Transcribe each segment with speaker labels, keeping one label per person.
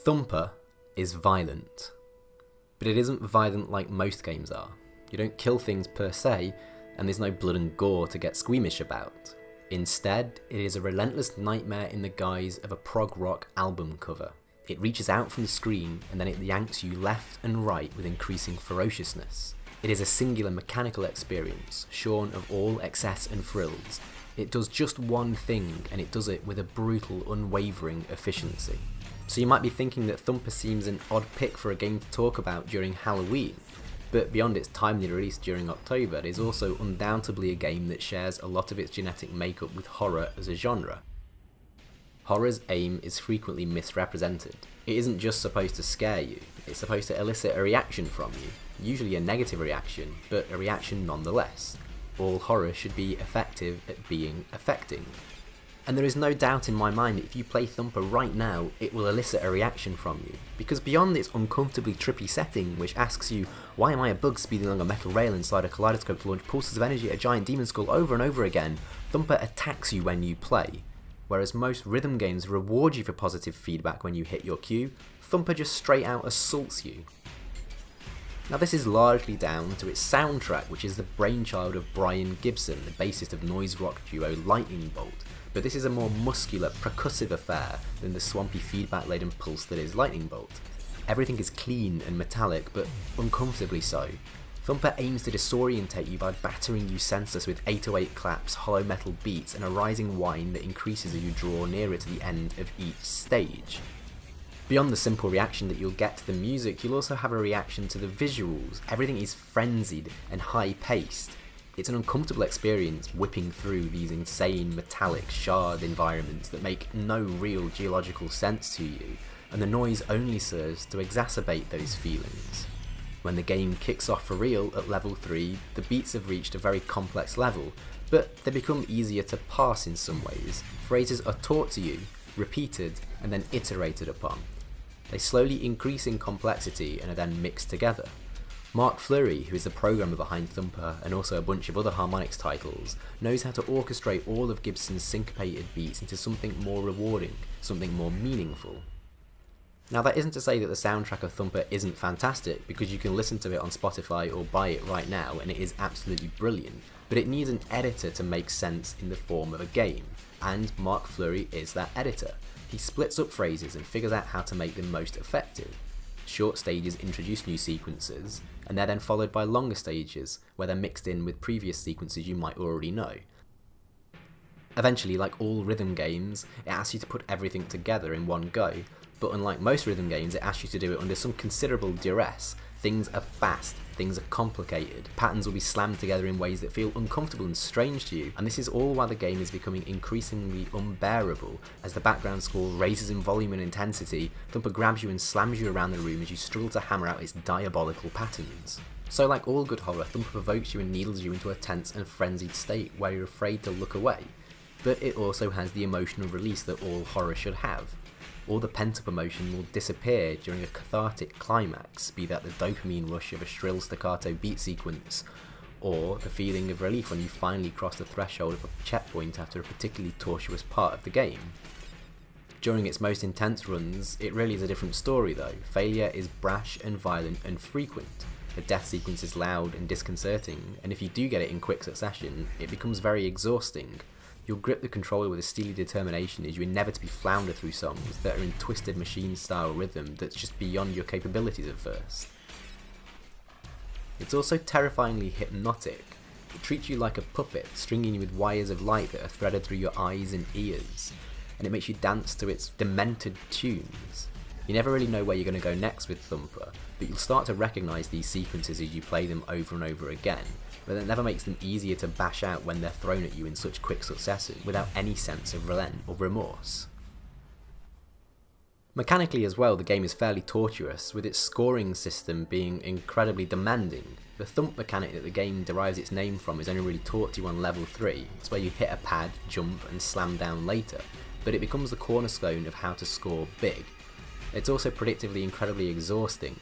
Speaker 1: Thumper is violent, but it isn't violent like most games are. You don't kill things per se, and there's no blood and gore to get squeamish about. Instead, it is a relentless nightmare in the guise of a prog rock album cover. It reaches out from the screen and then it yanks you left and right with increasing ferociousness. It is a singular mechanical experience, shorn of all excess and frills. It does just one thing, and it does it with a brutal, unwavering efficiency. So you might be thinking that Thumper seems an odd pick for a game to talk about during Halloween, but beyond its timely release during October, it is also undoubtedly a game that shares a lot of its genetic makeup with horror as a genre. Horror's aim is frequently misrepresented. It isn't just supposed to scare you, it's supposed to elicit a reaction from you, usually a negative reaction, but a reaction nonetheless. All horror should be effective at being affecting. And there is no doubt in my mind that if you play Thumper right now, it will elicit a reaction from you. Because beyond its uncomfortably trippy setting, which asks you, why am I a bug speeding along a metal rail inside a kaleidoscope to launch pulses of energy at a giant demon skull over and over again, Thumper attacks you when you play. Whereas most rhythm games reward you for positive feedback when you hit your cue, Thumper just straight out assaults you. Now this is largely down to its soundtrack, which is the brainchild of Brian Gibson, the bassist of noise rock duo Lightning Bolt. But this is a more muscular, percussive affair than the swampy feedback-laden pulse that is Lightning Bolt. Everything is clean and metallic, but uncomfortably so. Thumper aims to disorientate you by battering you senseless with 808 claps, hollow metal beats, and a rising whine that increases as you draw nearer to the end of each stage. Beyond the simple reaction that you'll get to the music, you'll also have a reaction to the visuals. Everything is frenzied and high-paced. It's an uncomfortable experience whipping through these insane metallic shard environments that make no real geological sense to you, and the noise only serves to exacerbate those feelings. When the game kicks off for real at level 3, the beats have reached a very complex level, but they become easier to parse in some ways. Phrases are taught to you, repeated, and then iterated upon. They slowly increase in complexity and are then mixed together. Mark Fleury, who is the programmer behind Thumper and also a bunch of other harmonics titles, knows how to orchestrate all of Gibson's syncopated beats into something more rewarding, something more meaningful. Now that isn't to say that the soundtrack of Thumper isn't fantastic, because you can listen to it on Spotify or buy it right now and it is absolutely brilliant, but it needs an editor to make sense in the form of a game, and Mark Fleury is that editor. He splits up phrases and figures out how to make them most effective. Short stages introduce new sequences, and they're then followed by longer stages, where they're mixed in with previous sequences you might already know. Eventually, like all rhythm games, it asks you to put everything together in one go, but unlike most rhythm games, it asks you to do it under some considerable duress. Things are fast, things are complicated, patterns will be slammed together in ways that feel uncomfortable and strange to you, and this is all while the game is becoming increasingly unbearable. As the background score raises in volume and intensity, Thumper grabs you and slams you around the room as you struggle to hammer out its diabolical patterns. So like all good horror, Thumper provokes you and needles you into a tense and frenzied state where you're afraid to look away, but it also has the emotional release that all horror should have. All the pent-up emotion will disappear during a cathartic climax, be that the dopamine rush of a shrill staccato beat sequence, or the feeling of relief when you finally cross the threshold of a checkpoint after a particularly tortuous part of the game. During its most intense runs, it really is a different story though. Failure is brash and violent and frequent. The death sequence is loud and disconcerting, and if you do get it in quick succession, it becomes very exhausting. You'll grip the controller with a steely determination as you inevitably flounder through songs that are in twisted machine-style rhythm that's just beyond your capabilities at first. It's also terrifyingly hypnotic. It treats you like a puppet, stringing you with wires of light that are threaded through your eyes and ears, and it makes you dance to its demented tunes. You never really know where you're going to go next with Thumper, but you'll start to recognise these sequences as you play them over and over again, but it never makes them easier to bash out when they're thrown at you in such quick succession without any sense of relent or remorse. Mechanically as well, the game is fairly tortuous, with its scoring system being incredibly demanding. The thump mechanic that the game derives its name from is only really taught to you on level 3, it's where you hit a pad, jump and slam down later, but it becomes the cornerstone of how to score big. It's also predictably incredibly exhausting.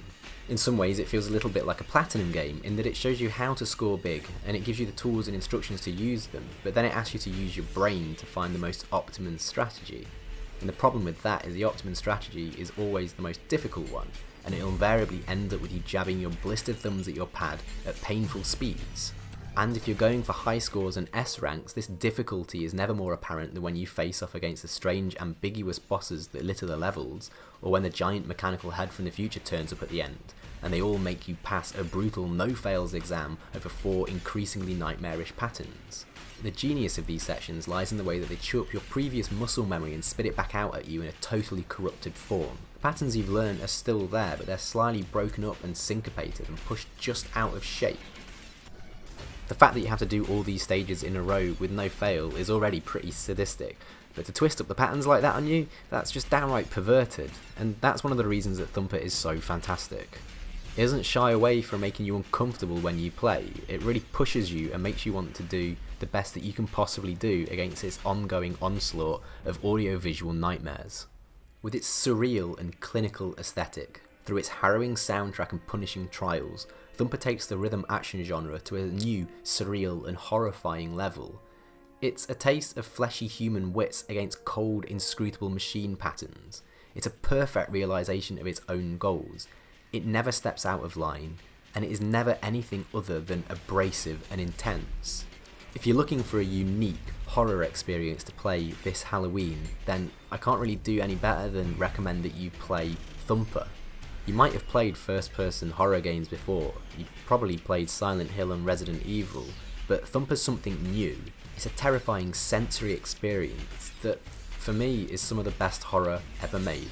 Speaker 1: In some ways it feels a little bit like a Platinum game in that it shows you how to score big and it gives you the tools and instructions to use them, but then it asks you to use your brain to find the most optimum strategy. And the problem with that is the optimum strategy is always the most difficult one, and it'll invariably end up with you jabbing your blistered thumbs at your pad at painful speeds. And if you're going for high scores and S ranks, this difficulty is never more apparent than when you face off against the strange, ambiguous bosses that litter the levels, or when the giant mechanical head from the future turns up at the end, and they all make you pass a brutal no-fails exam over 4 increasingly nightmarish patterns. The genius of these sections lies in the way that they chew up your previous muscle memory and spit it back out at you in a totally corrupted form. The patterns you've learned are still there, but they're slightly broken up and syncopated and pushed just out of shape. The fact that you have to do all these stages in a row with no fail is already pretty sadistic, but to twist up the patterns like that on you, that's just downright perverted, and that's one of the reasons that Thumper is so fantastic. It doesn't shy away from making you uncomfortable when you play, it really pushes you and makes you want to do the best that you can possibly do against its ongoing onslaught of audio-visual nightmares. With its surreal and clinical aesthetic, through its harrowing soundtrack and punishing trials, Thumper takes the rhythm action genre to a new, surreal and horrifying level. It's a taste of fleshy human wits against cold, inscrutable machine patterns. It's a perfect realisation of its own goals. It never steps out of line, and it is never anything other than abrasive and intense. If you're looking for a unique horror experience to play this Halloween, then I can't really do any better than recommend that you play Thumper. You might have played first-person horror games before, you've probably played Silent Hill and Resident Evil, but Thumper's something new. It's a terrifying sensory experience that, for me, is some of the best horror ever made.